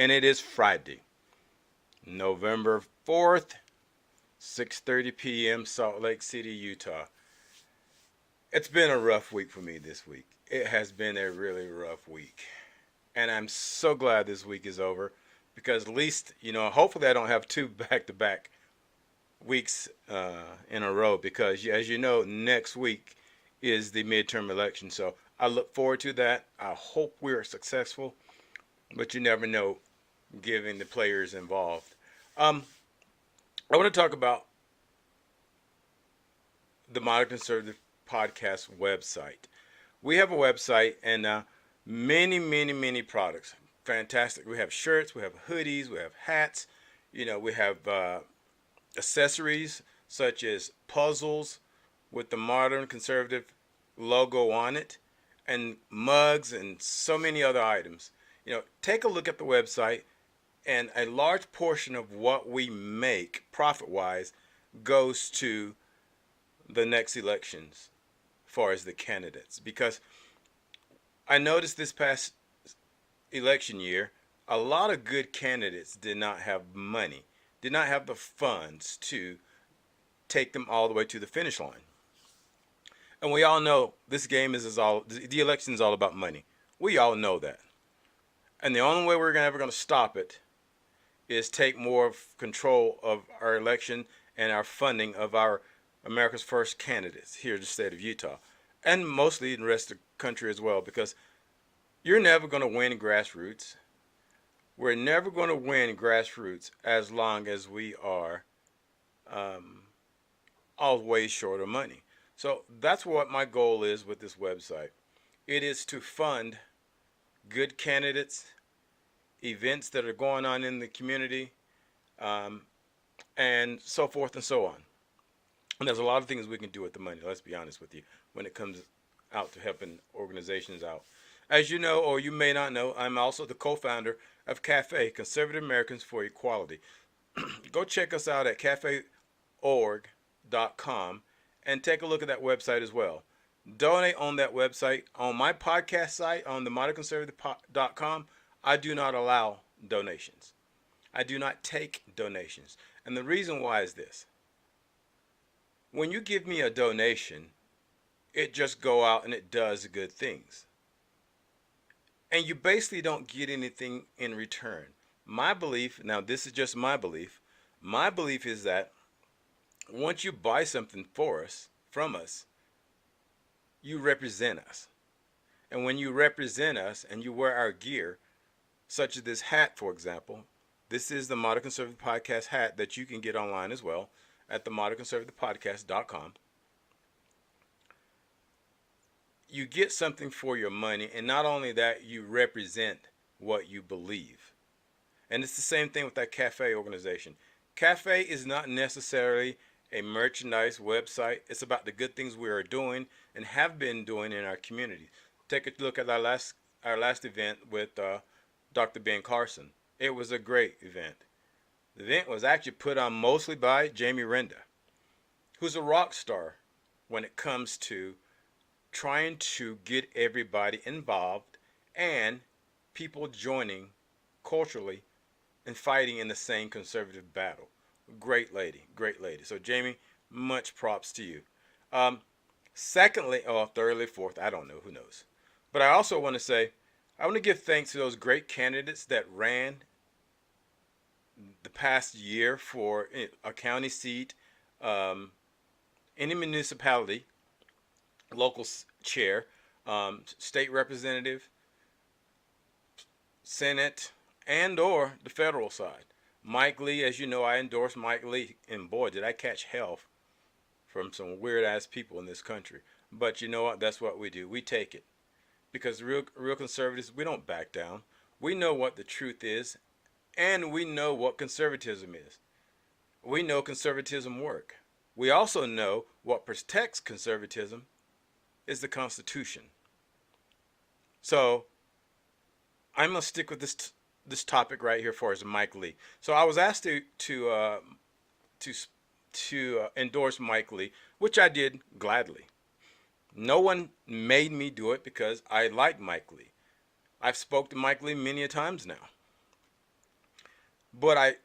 and it is Friday, November 4th, 6:30 p.m., Salt Lake City, Utah. It's been a rough week for me this week. It has been a really rough week. And I'm so glad this week is over because at least, hopefully I don't have two back to back weeks in a row because, as you know, next week is the midterm election. So I look forward to that. I hope we're successful, but you never know given the players involved. Um, I want to talk about the Modern Conservative Podcast website. We have a website and many, many, many products. Fantastic. We have shirts, we have hoodies, we have hats. We have accessories such as puzzles with the Modern Conservative logo on it, and mugs and so many other items. Take a look at the website, and a large portion of what we make profit-wise goes to the next elections as far as the candidates. Because I noticed this past election year, a lot of good candidates did not have money, did not have the funds to take them all the way to the finish line. And we all know this game the election is all about money. We all know that. And the only way we're ever going to stop it is take more control of our election and our funding of our America's first candidates here in the state of Utah, and mostly in the rest of the country as well, because you're never going to win grassroots. We're never going to win grassroots as long as we are always short of money. So that's what my goal is with this website. It is to fund good candidates, events that are going on in the community, and so forth and so on. And there's a lot of things we can do with the money, let's be honest with you, when it comes out to helping organizations out. As you know, or you may not know, I'm also the co-founder of C.A.F.E, Conservative Americans for Equality. Go check us out at cafeorg.com and take a look at that website as well. Donate on that website. On my podcast site, on the modernconservative.com, I do not allow donations. I do not take donations. And the reason why is this. When you give me a donation, it just go out and it does good things. And you basically don't get anything in return. My belief, now this is just my belief is that once you buy something from us, you represent us. And when you represent us and you wear our gear, such as this hat, for example, this is the Modern Conservative Podcast hat that you can get online as well at the modernconservativepodcast.com. You get something for your money, and not only that, you represent what you believe. And it's the same thing with that C.A.F.E organization. C.A.F.E is not necessarily a merchandise website. It's about the good things we are doing and have been doing in our community. Take a look at our last event with Dr. Ben Carson. It was a great event. The event was actually put on mostly by Jamie Renda, who's a rock star when it comes to trying to get everybody involved and people joining culturally and fighting in the same conservative battle. Great lady, great lady. So Jamie, much props to you. Secondly, or thirdly, fourth, I don't know, who knows. But I also want to say, I want to give thanks to those great candidates that ran the past year for a county seat, any municipality, local chair, state representative, Senate, and or the federal side. Mike Lee, as you know, I endorsed Mike Lee, and boy, did I catch hell from some weird-ass people in this country. But you know what? That's what we do. We take it. Because real conservatives, we don't back down. We know what the truth is, and we know what conservatism is. We know conservatism works. We also know what protects conservatism is the Constitution. So I'm going to stick with this topic right here for as Mike Lee. So I was asked to endorse Mike Lee, which I did gladly. No one made me do it because I like Mike Lee. I've spoke to Mike Lee many a times now. But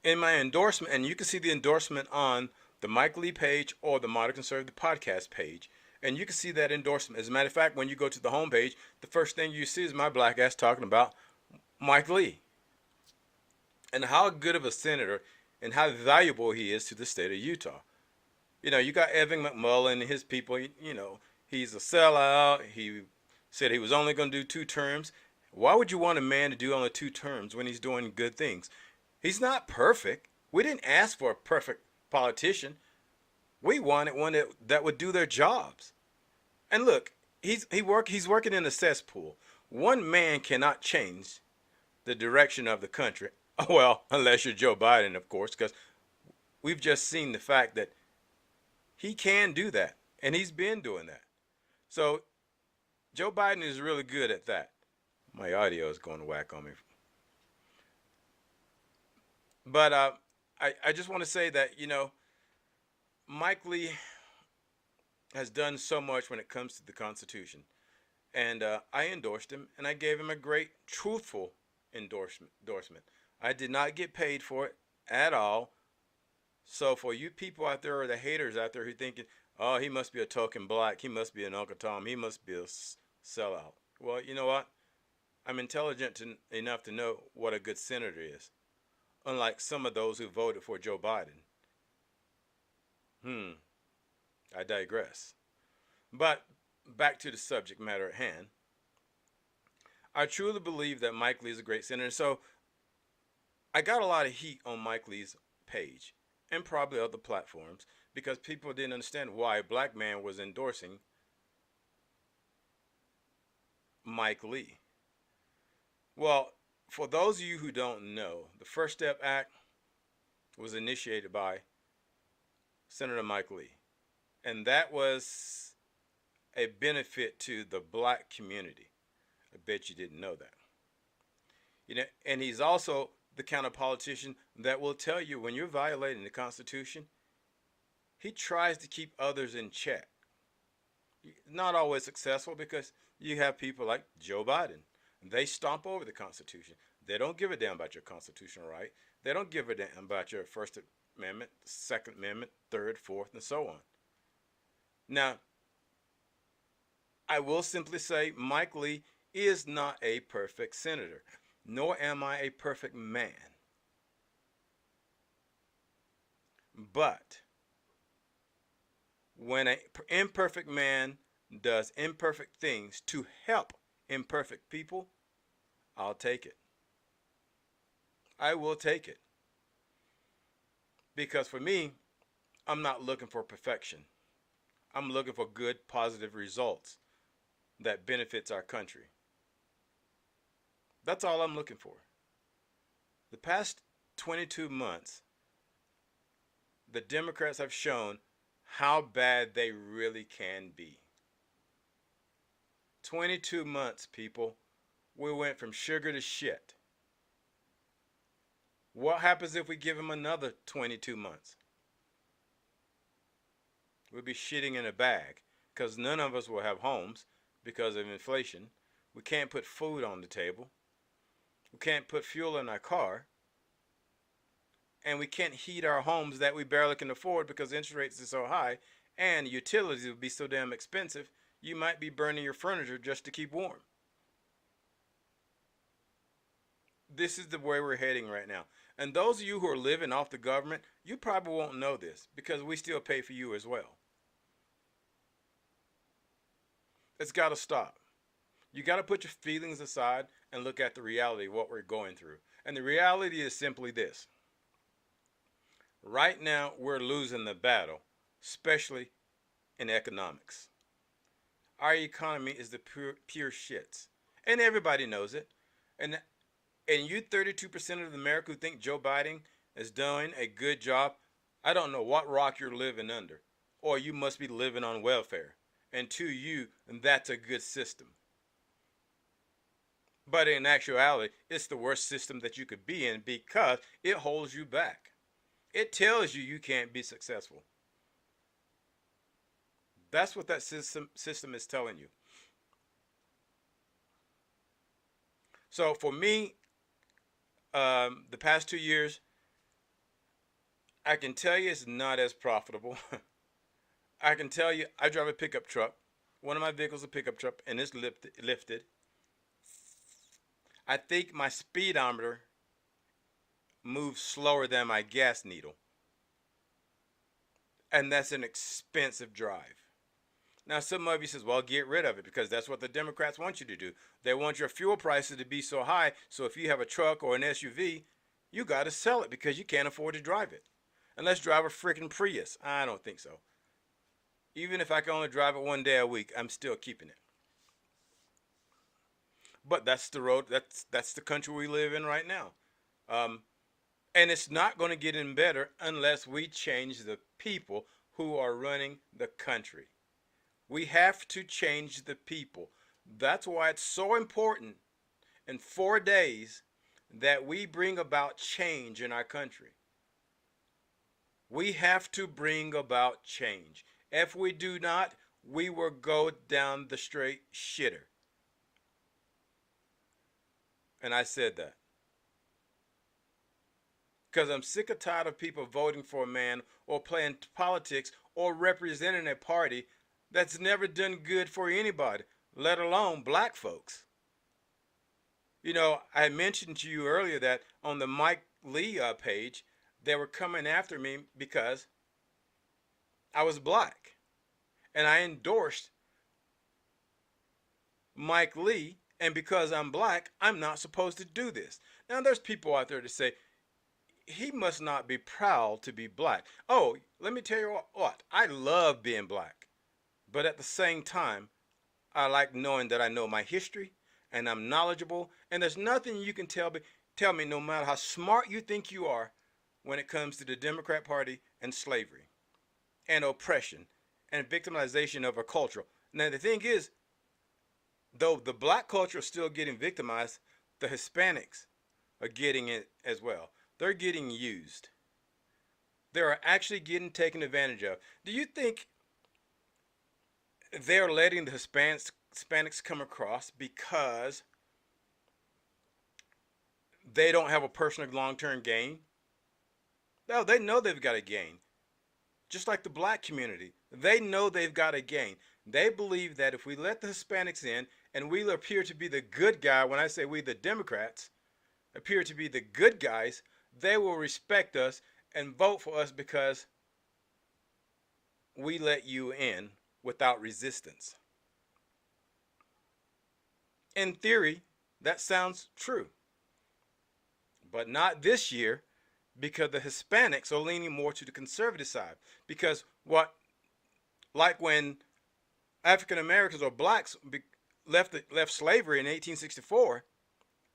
in my endorsement, and you can see the endorsement on the Mike Lee page or the Modern Conservative podcast page, and you can see that endorsement. As a matter of fact, when you go to the homepage, the first thing you see is my black ass talking about Mike Lee and how good of a senator and how valuable he is to the state of Utah. You got Evan McMullen and his people. He's a sellout. He said he was only going to do 2 terms. Why would you want a man to do only 2 terms when he's doing good things? He's not perfect. We didn't ask for a perfect politician. We wanted one that would do their jobs. And look, he's working in a cesspool. One man cannot change the direction of the country. Well, unless you're Joe Biden, of course, because we've just seen the fact that he can do that, and he's been doing that. So Joe Biden is really good at that. My audio is going to whack on me. But I just want to say that, Mike Lee has done so much when it comes to the Constitution. And I endorsed him, and I gave him a great, truthful endorsement. I did not get paid for it at all. So for you people out there, or the haters out there who thinking, oh, he must be a token black, he must be an Uncle Tom, he must be a sellout. Well, you know what? I'm intelligent enough to know what a good senator is, unlike some of those who voted for Joe Biden. I digress. But back to the subject matter at hand. I truly believe that Mike Lee is a great senator. So I got a lot of heat on Mike Lee's page and probably other platforms because people didn't understand why a black man was endorsing Mike Lee. Well, for those of you who don't know, the First Step Act was initiated by Senator Mike Lee. And that was a benefit to the black community. I bet you didn't know that. And he's also the kind of politician that will tell you when you're violating the Constitution, he tries to keep others in check. Not always successful because you have people like Joe Biden. They stomp over the Constitution. They don't give a damn about your constitutional right. They don't give a damn about your First Amendment, Second Amendment, Third, Fourth, and so on. Now, I will simply say Mike Lee is not a perfect senator, nor am I a perfect man. But when an imperfect man does imperfect things to help imperfect people, I'll take it. I will take it. Because for me, I'm not looking for perfection. I'm looking for good, positive results that benefits our country. That's all I'm looking for. The past 22 months, the Democrats have shown how bad they really can be. 22 months, people. We went from sugar to shit. What happens if we give them another 22 months? We'll be shitting in a bag because none of us will have homes because of inflation. We can't put food on the table. We can't put fuel in our car. And we can't heat our homes that we barely can afford because interest rates are so high and utilities will be so damn expensive, you might be burning your furniture just to keep warm. This is the way we're heading right now. And those of you who are living off the government, you probably won't know this because we still pay for you as well. It's got to stop. You got to put your feelings aside and look at the reality of what we're going through. And the reality is simply this. Right now, we're losing the battle, especially in economics. Our economy is the pure shits. And everybody knows it. And you 32% of America who think Joe Biden is doing a good job, I don't know what rock you're living under. Or you must be living on welfare. And to you, that's a good system. But in actuality, it's the worst system that you could be in because it holds you back. It tells you you can't be successful. That's what that system is telling you. So for me, The past 2 years, I can tell you it's not as profitable. I can tell you I drive a pickup truck. One of my vehicles is a pickup truck, and it's lifted. I think my speedometer moves slower than my gas needle, and that's an expensive drive. Now, some of you says, "Well, get rid of it," because that's what the Democrats want you to do. They want your fuel prices to be so high. So if you have a truck or an SUV, you got to sell it because you can't afford to drive it. And let's drive a freaking Prius. I don't think so. Even if I can only drive it 1 day a week, I'm still keeping it. But that's the road. That's the country we live in right now. Um, and it's not going to get any better unless we change the people who are running the country. We have to change the people. That's why it's so important in 4 days that we bring about change in our country. We have to bring about change. If we do not, we will go down the straight shitter. And I said that because I'm sick and tired of people voting for a man or playing politics or representing a party that's never done good for anybody, let alone black folks. I mentioned to you earlier that on the Mike Lee page, they were coming after me because I was black. And I endorsed Mike Lee, and because I'm black, I'm not supposed to do this. Now, there's people out there that say, he must not be proud to be black. Oh, let me tell you what, I love being black. But at the same time, I like knowing that I know my history and I'm knowledgeable, and there's nothing you can tell me no matter how smart you think you are when it comes to the Democrat Party and slavery and oppression and victimization of our culture. Now the thing is, though the black culture is still getting victimized, the Hispanics are getting it as well. They're getting used. They're actually getting taken advantage of. Do you think they're letting the Hispanics come across because they don't have a personal long-term gain? No, they know they've got a gain. Just like the black community, they know they've got a gain. They believe that if we let the Hispanics in and we appear to be the good guy, when I say we, the Democrats, appear to be the good guys, they will respect us and vote for us because we let you in without resistance. In theory, that sounds true. But not this year, because the Hispanics are leaning more to the conservative side. Because like when African Americans or blacks left slavery in 1864,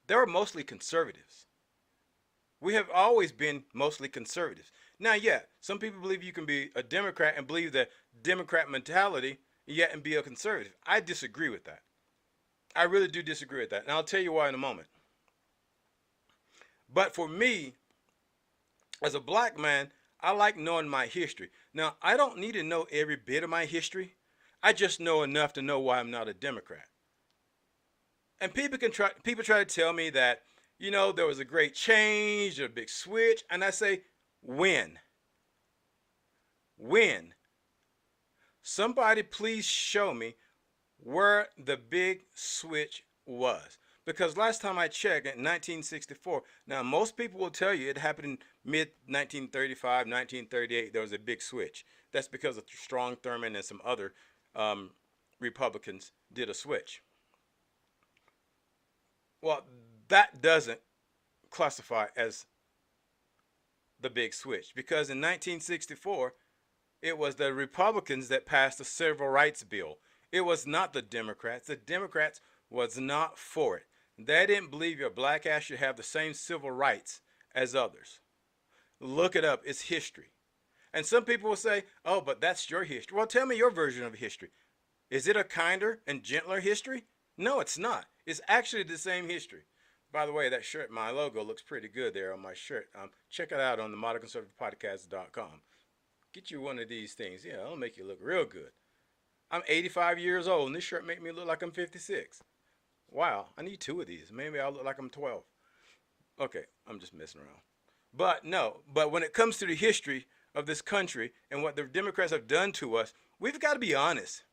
they were mostly conservatives. We have always been mostly conservatives. Now, yeah, some people believe you can be a Democrat and believe the Democrat mentality, yet and be a conservative. I disagree with that. I really do disagree with that. And I'll tell you why in a moment. But for me, as a black man, I like knowing my history. Now, I don't need to know every bit of my history. I just know enough to know why I'm not a Democrat. And people try to tell me that, there was a great change, a big switch, and I say, when? When? Somebody please show me where the big switch was. Because last time I checked in 1964, now most people will tell you it happened in mid 1935, 1938, there was a big switch. That's because of Strong Thurman and some other Republicans did a switch. Well, that doesn't classify as the big switch because in 1964, it was the Republicans that passed the Civil Rights Bill. It was not the Democrats. The Democrats was not for it. They didn't believe your black ass should have the same civil rights as others. Look it up. It's history. And some people will say, oh, but that's your history. Well, tell me your version of history. Is it a kinder and gentler history? No, it's not. It's actually the same history. By the way, that shirt, my logo, looks pretty good there on my shirt. Check it out on the modernconservativepodcast.com. Get you one of these things. Yeah, it'll make you look real good. I'm 85 years old, and this shirt makes me look like I'm 56. Wow, I need two of these. Maybe I'll look like I'm 12. Okay, I'm just messing around. But no, but when it comes to the history of this country and what the Democrats have done to us, we've got to be honest.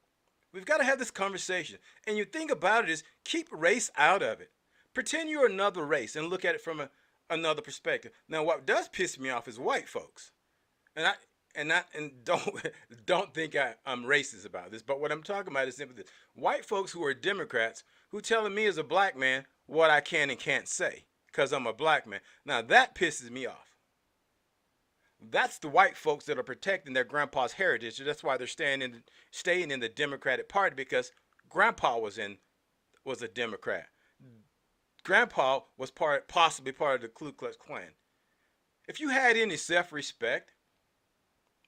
We've got to have this conversation. And you think about it is keep race out of it. Pretend you're another race and look at it from another perspective. Now, what does piss me off is white folks. And don't don't think I'm racist about this, but what I'm talking about is simply this: white folks who are Democrats who telling me as a black man what I can and can't say because I'm a black man. Now that pisses me off. That's the white folks that are protecting their grandpa's heritage. That's why they're staying in the Democratic Party, because grandpa was a Democrat. Grandpa was possibly part of the Ku Klux Klan. If you had any self-respect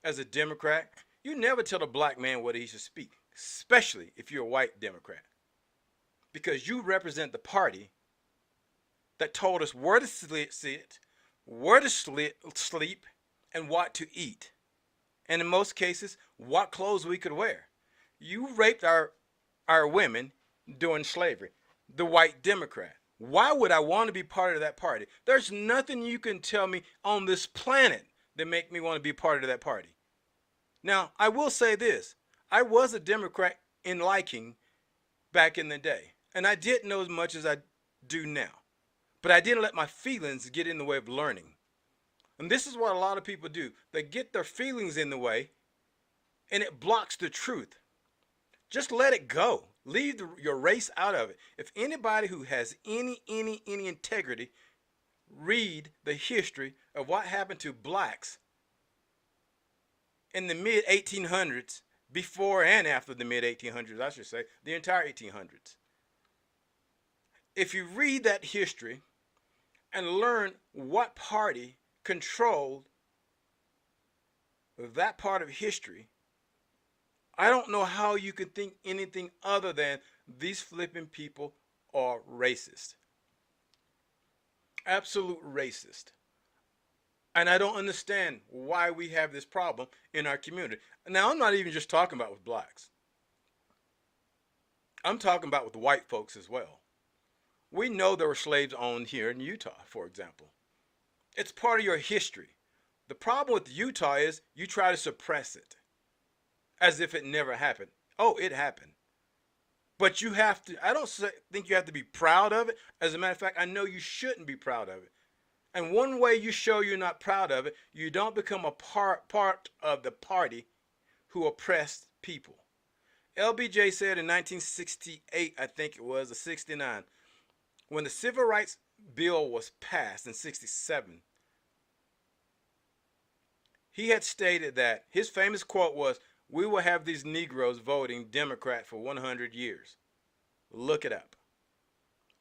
as a Democrat, you never tell a black man what he should speak, especially if you're a white Democrat, because you represent the party that told us where to sit, where to sleep, and what to eat, and in most cases, what clothes we could wear. You raped our women during slavery, the white Democrat. Why would I want to be part of that party? There's nothing you can tell me on this planet that make me want to be part of that party. Now, I will say this. I was a Democrat in liking back in the day, and I didn't know as much as I do now. But I didn't let my feelings get in the way of learning. And this is what a lot of people do. They get their feelings in the way, and it blocks the truth. Just let it go. Leave your race out of it. If anybody who has any integrity, read the history of what happened to blacks in the mid 1800s, before and after the mid 1800s, I should say, the entire 1800s. If you read that history and learn what party controlled that part of history, I don't know how you could think anything other than these flipping people are racist. Absolute racist. And I don't understand why we have this problem in our community. Now, I'm not even just talking about with blacks. I'm talking about with white folks as well. We know there were slaves owned here in Utah, for example. It's part of your history. The problem with Utah is you try to suppress it as if it never happened. Oh, it happened. But you have to, I don't think you have to be proud of it. As a matter of fact, I know you shouldn't be proud of it. And one way you show you're not proud of it, you don't become a part of the party who oppressed people. LBJ said in 1968, I think it was, or 69, when the Civil Rights Bill was passed in 67, he had stated that his famous quote was, "We will have these Negroes voting Democrat for 100 years. Look it up.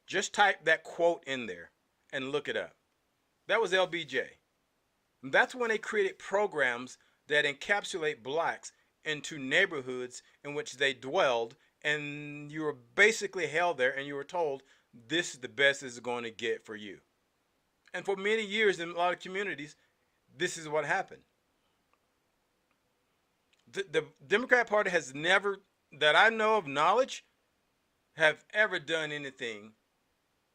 Just type that quote in there and look it up. That was LBJ. That's when they created programs that encapsulate blacks into neighborhoods in which they dwelled, and you were basically held there and you were told this is the best it's going to get for you. And for many years in a lot of communities, this is what happened. The Democrat Party has never, that I know of knowledge, have ever done anything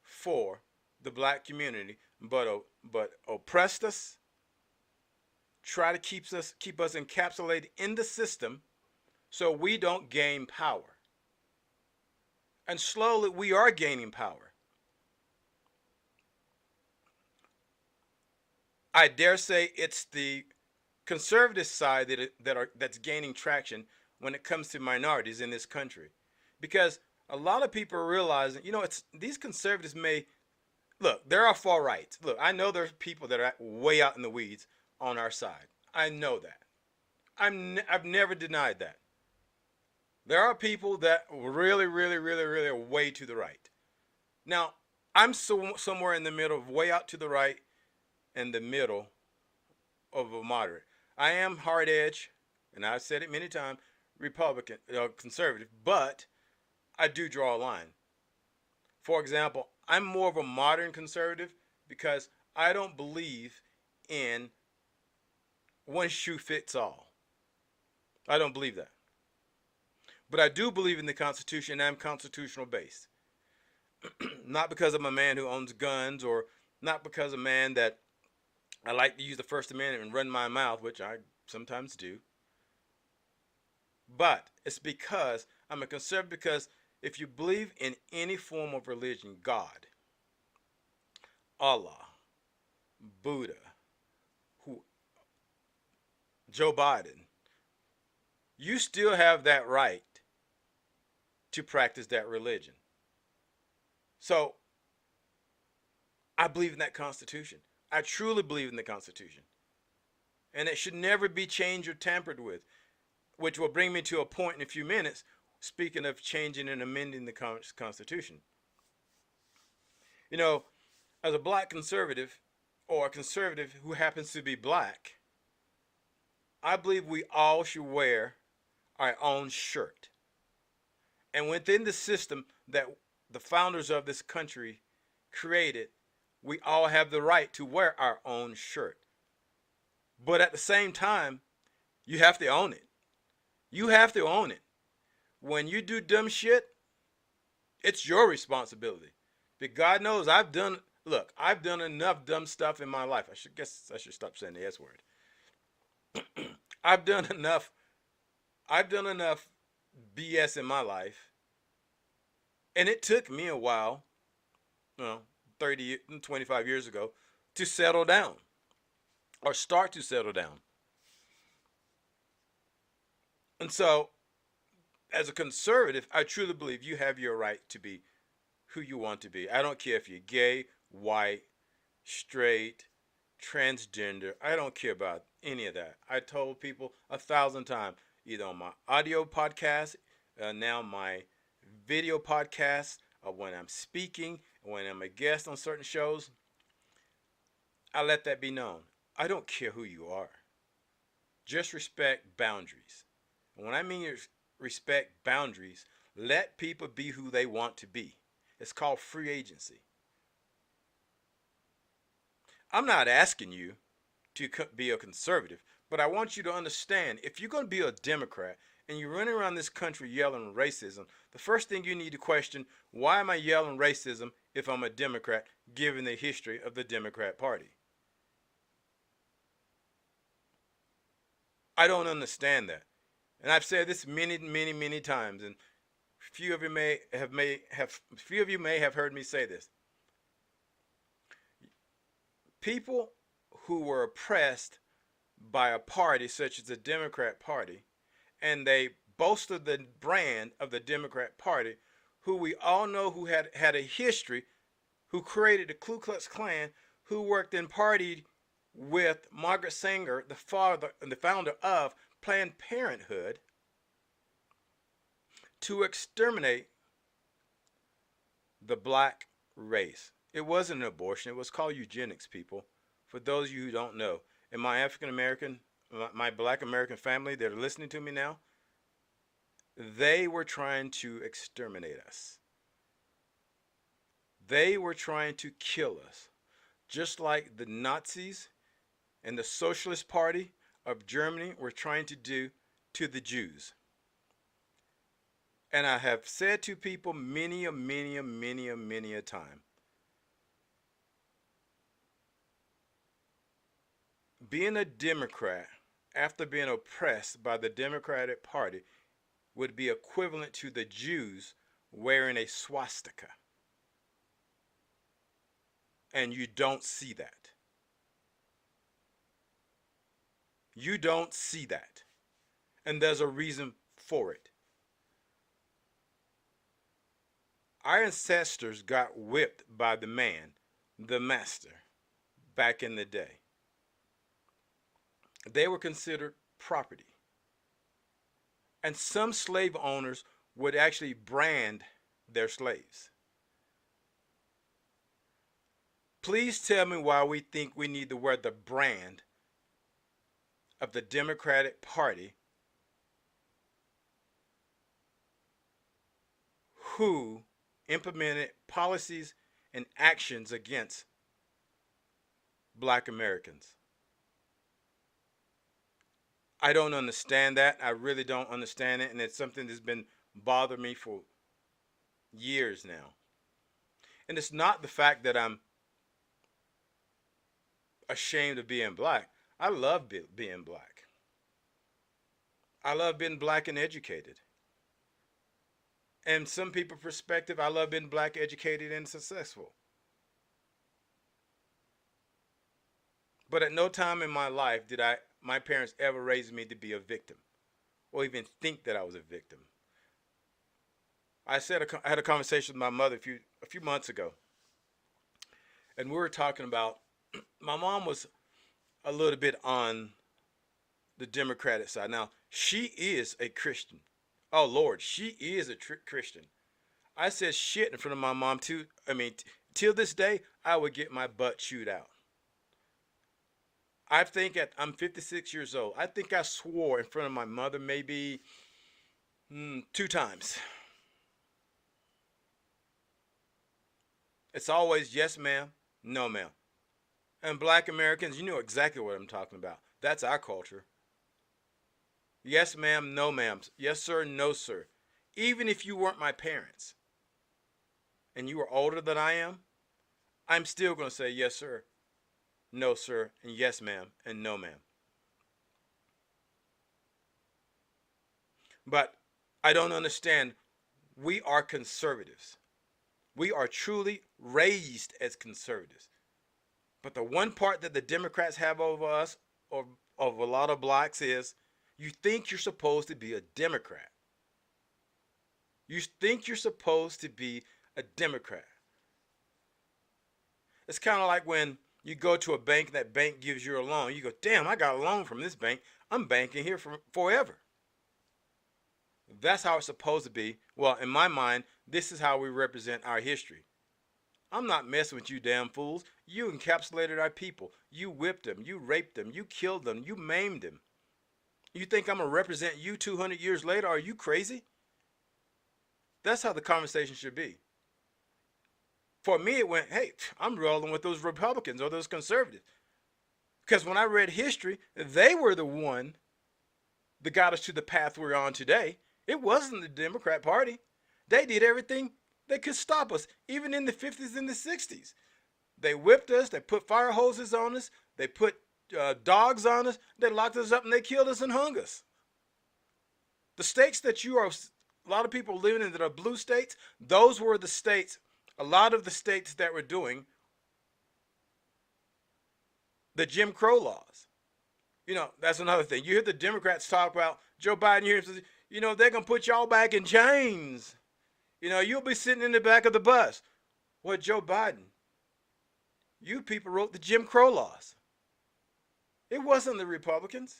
for the black community, but oppressed us, try to keep us encapsulated in the system so we don't gain power. And slowly we are gaining power. I dare say it's the conservative side that's gaining traction when it comes to minorities in this country, because a lot of people are realizing, it's these conservatives may look. There are far rights. Look, I know there's people that are way out in the weeds on our side. I know that. I've never denied that. There are people that really are way to the right. Now, I'm somewhere in the middle of way out to the right and the middle of a moderate. I am hard edge, and I've said it many times, Republican, conservative, but I do draw a line. For example, I'm more of a modern conservative because I don't believe in one shoe fits all. I don't believe that. But I do believe in the Constitution, and I'm constitutional based. Not because I'm a man who owns guns or not because a man that I like to use the First Amendment and run my mouth, which I sometimes do, but it's because I'm a conservative. Because if you believe in any form of religion, God, Allah, Buddha, who, Joe Biden, you still have that right to practice that religion. So I believe in that Constitution. I truly believe in the Constitution. And it should never be changed or tampered with, which will bring me to a point in a few minutes. Speaking of changing and amending the Constitution, you know, as a black conservative or a conservative who happens to be black, I believe we all should wear our own shirt. And within the system that the founders of this country created, we all have the right to wear our own shirt. But at the same time, you have to own it. You have to own it. When you do dumb shit, it's your responsibility. But God knows I've done enough dumb stuff in my life. I should stop saying the S word. I've done enough I've done enough BS in my life. And it took me a while, you know, 30, 25 years ago, to settle down or start to settle down. And so, as a conservative, I truly believe you have your right to be who you want to be. I don't care if you're gay, white, straight, transgender. I don't care about any of that. I told people 1,000 times, either on my audio podcast, now my video podcast, or when I'm speaking, when I'm a guest on certain shows, I let that be known. I don't care who you are. Just respect boundaries. And when I mean respect boundaries, let people be who they want to be. It's called free agency. I'm not asking you to be a conservative, but I want you to understand, if you're going to be a Democrat and you're running around this country yelling racism, the first thing you need to question, why am I yelling racism if I'm a Democrat, given the history of the Democrat Party? I don't understand that. And I've said this many, many, many times, and few of you may have heard me say this. People who were oppressed by a party such as the Democrat Party, and they boasted the brand of the Democrat Party, who we all know who had a history, who created the Ku Klux Klan, who worked and partied with Margaret Sanger, the father and the founder of Planned Parenthood, to exterminate the black race. It wasn't an abortion. It was called eugenics, people. For those of you who don't know, and my African American, my black American family that are listening to me now, they were trying to exterminate us. They were trying to kill us, just like the Nazis and the Socialist Party of Germany were trying to do to the Jews. And I have said to people many a time, being a Democrat after being oppressed by the Democratic Party would be equivalent to the Jews wearing a swastika. And you don't see that. You don't see that. And there's a reason for it. Our ancestors got whipped by the man, the master, back in the day. They were considered property. And some slave owners would actually brand their slaves. Please tell me why we think we need to wear the brand of the Democratic Party, who implemented policies and actions against black Americans. I don't understand that. I really don't understand it, and it's something that's been bothering me for years now. And it's not the fact that I'm ashamed of being black. I love being black. I love being black and educated. And some people perspective, I love being black, educated, and successful. But at no time in my life did my parents ever raise me to be a victim or even think that I was a victim. I had a conversation with my mother a few months ago, and we were talking about my mom was a little bit on the Democratic side. Now she is a Christian. Oh Lord, she is a Christian. I said shit in front of my mom too. I mean, till this day, I would get my butt chewed out. I'm 56 years old. I think I swore in front of my mother maybe 2 times. It's always yes, ma'am, no, ma'am. And black Americans, you know exactly what I'm talking about. That's our culture. Yes, ma'am, no, ma'am. Yes, sir, no, sir. Even if you weren't my parents and you were older than I am, I'm still going to say yes, sir, no, sir, and yes, ma'am, and no, ma'am. But I don't understand. We are conservatives. We are truly raised as conservatives. But the one part that the Democrats have over us, or of a lot of blacks, is you think you're supposed to be a Democrat. You think you're supposed to be a Democrat. It's kind of like when you go to a bank and that bank gives you a loan. You go, damn, I got a loan from this bank. I'm banking here for forever. That's how it's supposed to be. Well, in my mind, this is how we represent our history. I'm not messing with you damn fools. You encapsulated our people. You whipped them. You raped them. You killed them. You maimed them. You think I'm going to represent you 200 years later? Are you crazy? That's how the conversation should be. For me, it went, hey, I'm rolling with those Republicans or those conservatives. Because when I read history, they were the one that got us to the path we're on today. It wasn't the Democrat Party. They did everything they could stop us, even in the 50s and the 60s. They whipped us. They put fire hoses on us. They put dogs on us. They locked us up and they killed us and hung us. The states that a lot of people living in that are blue states, those were the states, a lot of the states that were doing the Jim Crow laws. You know, that's another thing. You hear the Democrats talk about Joe Biden here, they're going to put y'all back in chains. You'll be sitting in the back of the bus. Well, Joe Biden, you people wrote the Jim Crow laws. It wasn't the Republicans.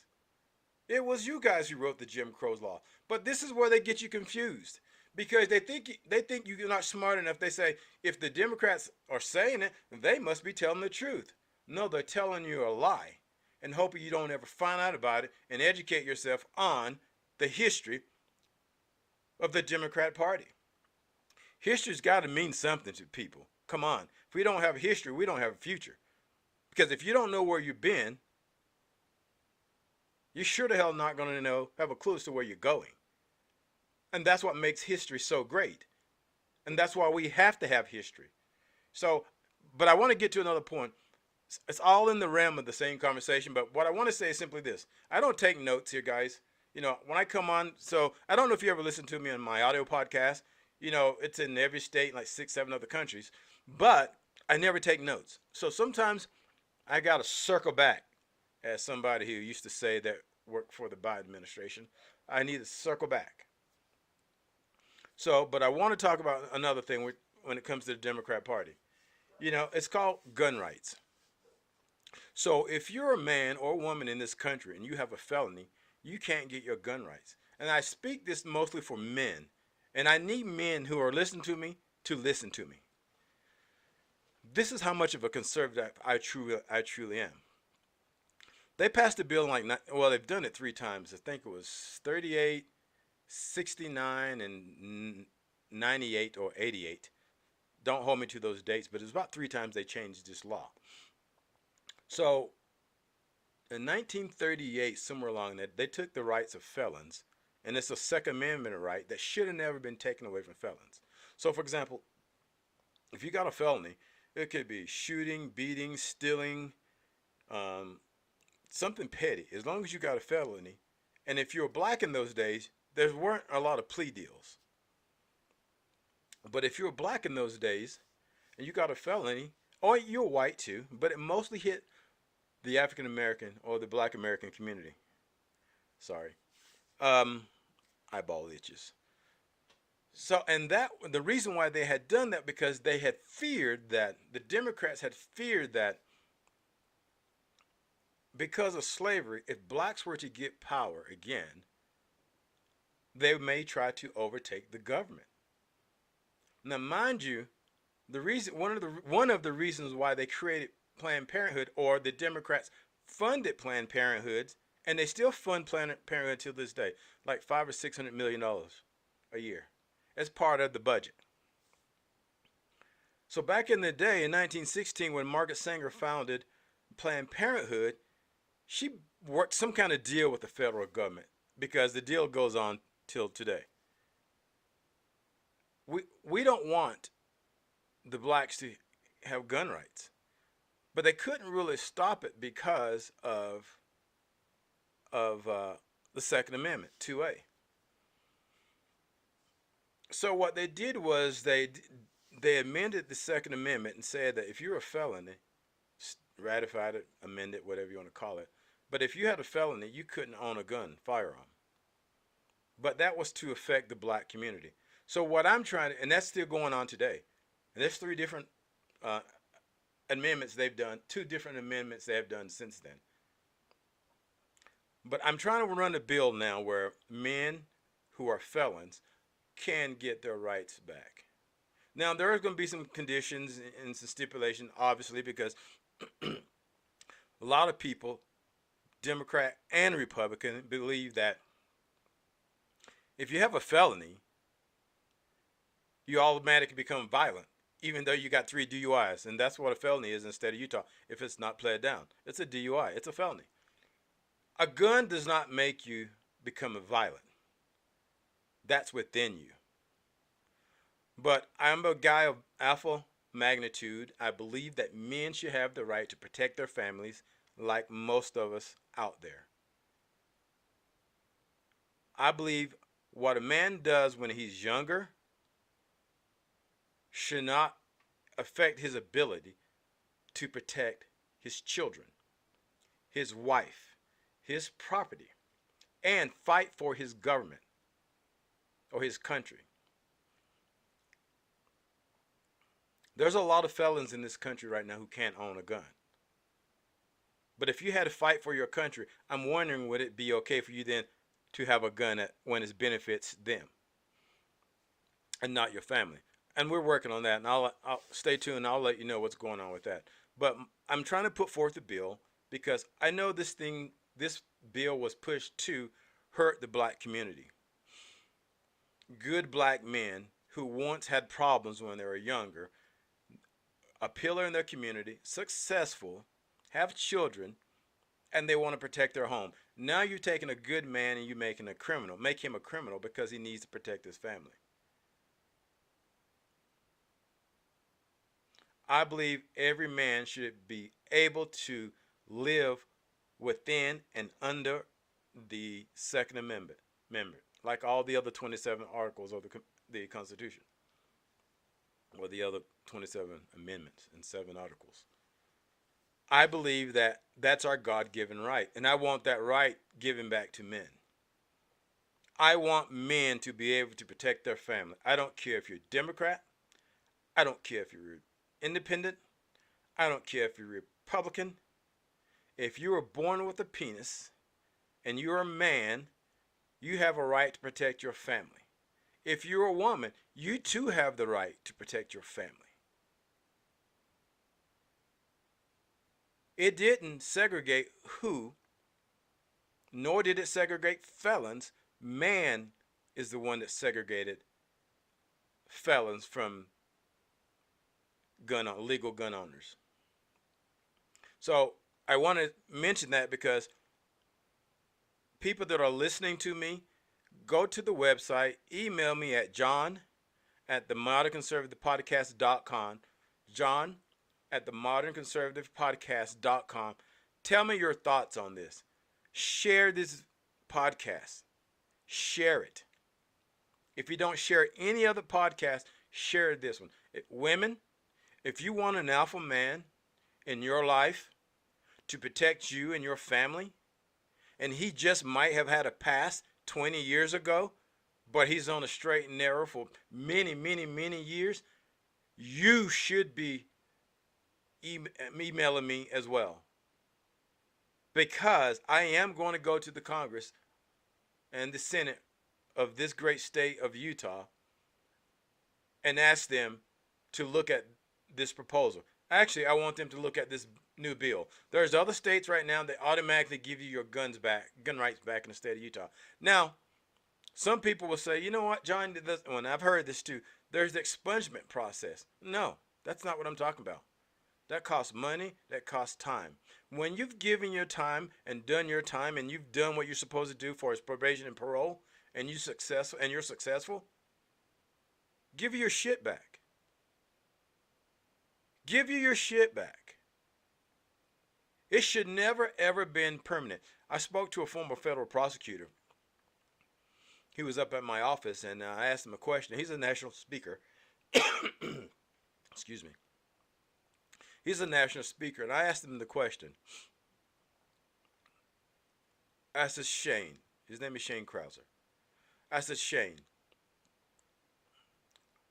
It was you guys who wrote the Jim Crow law. But this is where they get you confused because they think you're not smart enough. They say if the Democrats are saying it, they must be telling the truth. No, they're telling you a lie and hoping you don't ever find out about it and educate yourself on the history of the Democrat Party. History's got to mean something to people. Come on. If we don't have history, we don't have a future. Because if you don't know where you've been, you're sure the hell not going to have a clue as to where you're going. And that's what makes history so great. And that's why we have to have history. So, but I want to get to another point. It's all in the realm of the same conversation, but what I want to say is simply this. I don't take notes here, guys. When I come on, so I don't know if you ever listen to me on my audio podcast. It's in every state, like 6, 7 other countries, but I never take notes. So sometimes I got to circle back, as somebody who used to say that worked for the Biden administration. I need to circle back. So, but I want to talk about another thing when it comes to the Democrat Party. It's called gun rights. So if you're a man or a woman in this country and you have a felony, you can't get your gun rights. And I speak this mostly for men. And I need men who are listening to me to listen to me. This is how much of a conservative I truly am. They passed a bill they've done it 3 times. I think it was 38, 69, and 98 or 88. Don't hold me to those dates, but it's about 3 times they changed this law. So in 1938, somewhere along that, they took the rights of felons, and it's a Second Amendment right that should have never been taken away from felons. So, for example, if you got a felony, it could be shooting, beating, stealing, um, something petty, as long as you got a felony. And if you were black in those days, there weren't a lot of plea deals. But if you were black in those days and you got a felony, or you're white too, but it mostly hit the African American or the black American community. Sorry. Um, Eyeball itches. So, and that the reason why they had done that, because they had feared that the Democrats had feared that because of slavery, if blacks were to get power again, they may try to overtake the government. Now, mind you, the reason one of the reasons why they created Planned Parenthood, or the Democrats funded Planned Parenthood, and they still fund Planned Parenthood to this day, like $500 or $600 million a year, as part of the budget. So back in the day, in 1916, when Margaret Sanger founded Planned Parenthood, she worked some kind of deal with the federal government, because the deal goes on till today. We don't want the blacks to have gun rights, but they couldn't really stop it because of the Second Amendment, 2A. So what they did was they amended the Second Amendment and said that if you're a felony, ratified it, amended, whatever you want to call it, but if you had a felony, you couldn't own a gun, firearm. But that was to affect the black community. So what I'm trying to, and that's still going on today. And there's three different uh, amendments they've done, two different amendments they have done since then. But I'm trying to run a bill now where men who are felons can get their rights back. Now, there are going to be some conditions and some stipulation, obviously, because a lot of people, Democrat and Republican, believe that if you have a felony, you automatically become violent, even though you got 3 DUIs. And that's what a felony is in the state of Utah, if it's not pled down. It's a DUI, it's a felony. A gun does not make you become violent. That's within you. But I'm a guy of alpha magnitude. I believe that men should have the right to protect their families, like most of us out there. I believe what a man does when he's younger should not affect his ability to protect his children, his wife, his property, and fight for his government or his country. There's a lot of felons in this country right now who can't own a gun. But if you had to fight for your country, I'm wondering, would it be okay for you then to have a gun when it benefits them and not your family? And we're working on that, and I'll stay tuned. I'll let you know what's going on with that. But I'm trying to put forth a bill because I know this bill was pushed to hurt the black community. Good black men who once had problems when they were younger, a pillar in their community, successful, have children, and they want to protect their home. Now you're taking a good man and you're making a criminal. Make him a criminal because he needs to protect his family. I believe every man should be able to live within and under the Second Amendment, like all the other 27 articles of the Constitution, or the other 27 amendments and 7 articles. I believe that that's our God-given right, and I want that right given back to men. I want men to be able to protect their family. I don't care if you're Democrat. I don't care if you're independent. I don't care if you're Republican. If you were born with a penis and you're a man, you have a right to protect your family. If you're a woman, you too have the right to protect your family. It didn't segregate who, nor did it segregate felons. Man is the one that segregated felons from legal gun owners. So I want to mention that because people that are listening to me, go to the website, email me at john@themodernconservativepodcast.com, john@themodernconservativepodcast.com. Tell me your thoughts on this. Share this podcast. Share it. If you don't share any other podcast, share this one. Women, if you want an alpha man in your life to protect you and your family, and he just might have had a past 20 years ago, but he's on a straight and narrow for many, many, many years, you should be emailing me as well. Because I am going to go to the Congress and the Senate of this great state of Utah and ask them to look at this proposal. Actually, I want them to look at this new bill. There's other states right now that automatically give you your gun rights back in the state of Utah. Now, some people will say, you know what, John, and I've heard this too, there's the expungement process. No, that's not what I'm talking about. That costs money, that costs time. When you've given your time and done your time and you've done what you're supposed to do for his probation and parole, and you're successful, give you your shit back. Give you your shit back. It should never ever been permanent. I spoke to a former federal prosecutor. He was up at my office and I asked him a question. He's a national speaker. Excuse me. He's a national speaker, and I asked him the question. I said, Shane. His name is Shane Krauser. I said, Shane,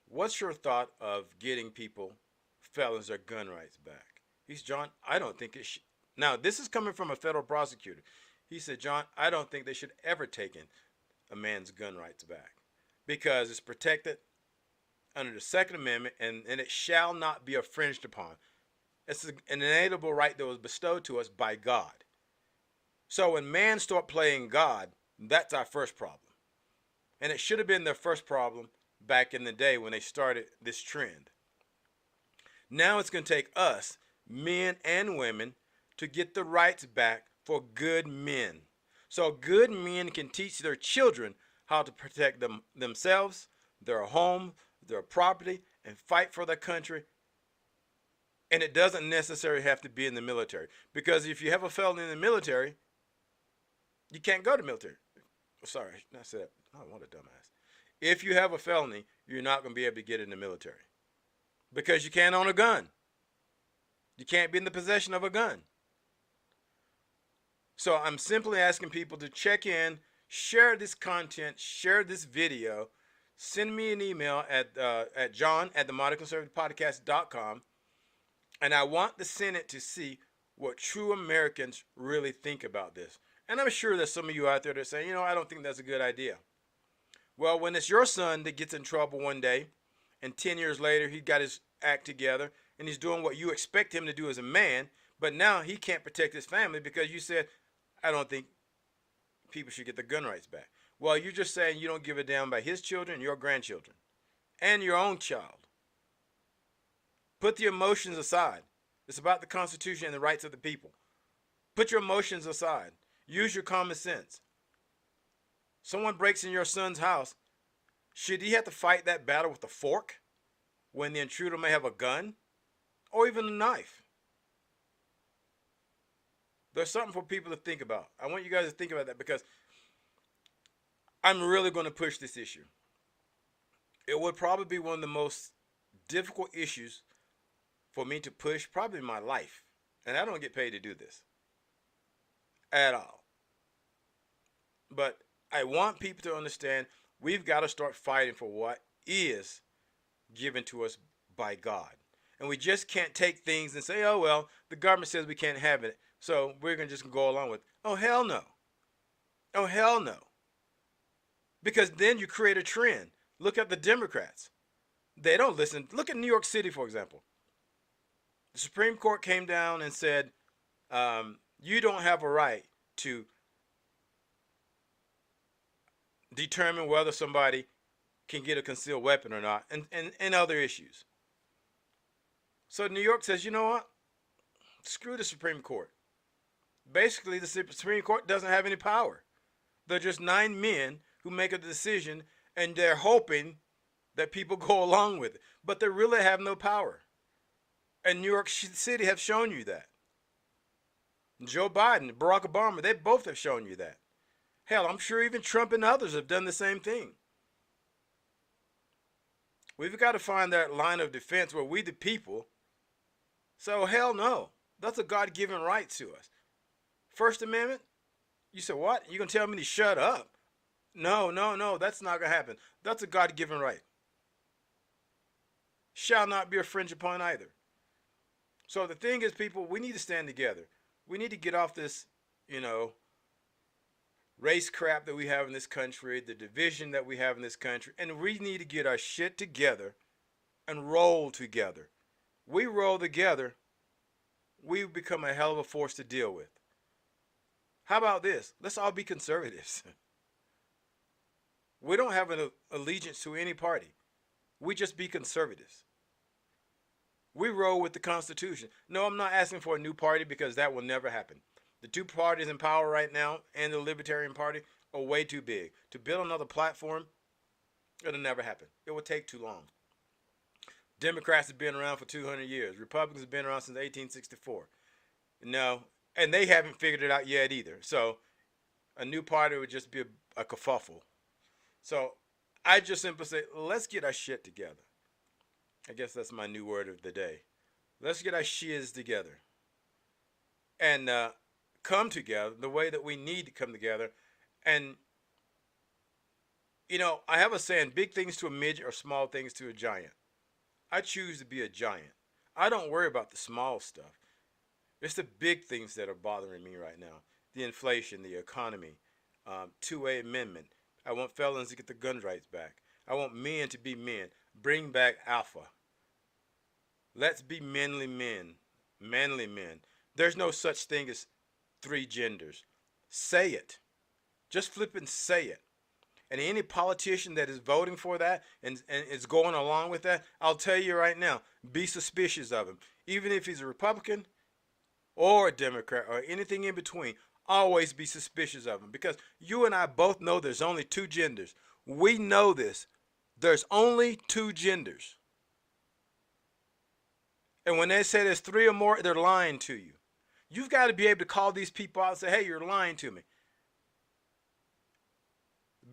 what's your thought of getting people, felons, their gun rights back? He said, John, I don't think it should. Now, this is coming from a federal prosecutor. He said, John, I don't think they should ever take a man's gun rights back because it's protected under the Second Amendment and it shall not be infringed upon. It's an inalienable right that was bestowed to us by God. So when man start playing God, that's our first problem. And it should have been their first problem back in the day when they started this trend. Now it's going to take us, men and women, to get the rights back for good men. So good men can teach their children how to protect themselves, their home, their property, and fight for their country. And it doesn't necessarily have to be in the military. Because if you have a felony in the military, you can't go to the military. Sorry, I said that. Oh, what a dumbass. If you have a felony, you're not going to be able to get in the military. Because you can't own a gun. You can't be in the possession of a gun. So I'm simply asking people to check in, share this content, share this video, send me an email at john@themodernconservativepodcast.com. And I want the Senate to see what true Americans really think about this. And I'm sure there's some of you out there that are saying, I don't think that's a good idea. Well, when it's your son that gets in trouble one day, and 10 years later he got his act together, and he's doing what you expect him to do as a man, but now he can't protect his family because you said, I don't think people should get their gun rights back. Well, you're just saying you don't give a damn about his children, your grandchildren, and your own child. Put the emotions aside. It's about the Constitution and the rights of the people. Put your emotions aside. Use your common sense. Someone breaks in your son's house. Should he have to fight that battle with a fork when the intruder may have a gun or even a knife? There's something for people to think about. I want you guys to think about that because I'm really going to push this issue. It would probably be one of the most difficult issues for me to push probably in my life. And I don't get paid to do this at all. But I want people to understand we've got to start fighting for what is given to us by God. And we just can't take things and say, oh, well, the government says we can't have it, so we're going to just go along with it. Oh, hell no. Oh, hell no. Because then you create a trend. Look at the Democrats. They don't listen. Look at New York City, for example. The Supreme Court came down and said, you don't have a right to determine whether somebody can get a concealed weapon or not, and other issues. So New York says, you know what? Screw the Supreme Court. Basically, the Supreme Court doesn't have any power. They're just 9 men who make a decision, and they're hoping that people go along with it. But they really have no power. And New York City have shown you that. Joe Biden, Barack Obama, they both have shown you that. Hell, I'm sure even Trump and others have done the same thing. We've got to find that line of defense where we, the people, so hell no. That's a God given right to us. First Amendment, you said what? You gonna tell me to shut up? No, no, no, that's not gonna happen. That's a God given right. Shall not be infringed upon either. So the thing is, people, we need to stand together. We need to get off this, you know, race crap that we have in this country, the division that we have in this country, and we need to get our shit together and roll together. We roll together, we become a hell of a force to deal with. How about this? Let's all be conservatives. We don't have an allegiance to any party. We just be conservatives. We roll with the Constitution. No, I'm not asking for a new party because that will never happen. The two parties in power right now and the Libertarian Party are way too big. To build another platform, it'll never happen. It will take too long. Democrats have been around for 200 years. Republicans have been around since 1864. No, and they haven't figured it out yet either. So a new party would just be a kerfuffle. So I just simply say, let's get our shit together. I guess that's my new word of the day. Let's get our shiz together and come together the way that we need to come together. And, you know, I have a saying, big things to a midget or small things to a giant. I choose to be a giant. I don't worry about the small stuff. It's the big things that are bothering me right now. The inflation, the economy, 2A amendment. I want felons to get their gun rights back. I want men to be men. Bring back alpha. Let's be manly men. Manly men. There's no such thing as three genders. Say it. Just flip and say it. And any politician that is voting for that and is going along with that, I'll tell you right now, be suspicious of him. Even if he's a Republican or a Democrat or anything in between, always be suspicious of him. Because you and I both know there's only two genders. We know this. There's only two genders. And when they say there's three or more, they're lying to you. You've got to be able to call these people out and say, hey, you're lying to me.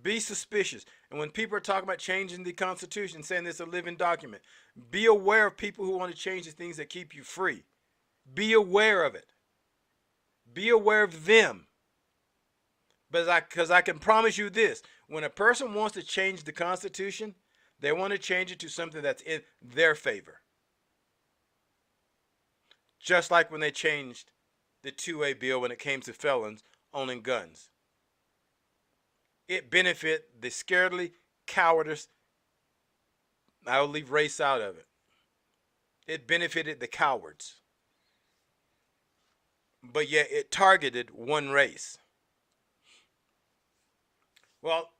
Be suspicious. And when people are talking about changing the Constitution, saying it's a living document, be aware of people who want to change the things that keep you free. Be aware of it. Be aware of them. Because I can promise you this, when a person wants to change the Constitution, they want to change it to something that's in their favor. Just like when they changed the 2A bill when it came to felons owning guns. It benefited the scarcely cowardice. I will leave race out of it. It benefited the cowards. But yet it targeted one race. Well,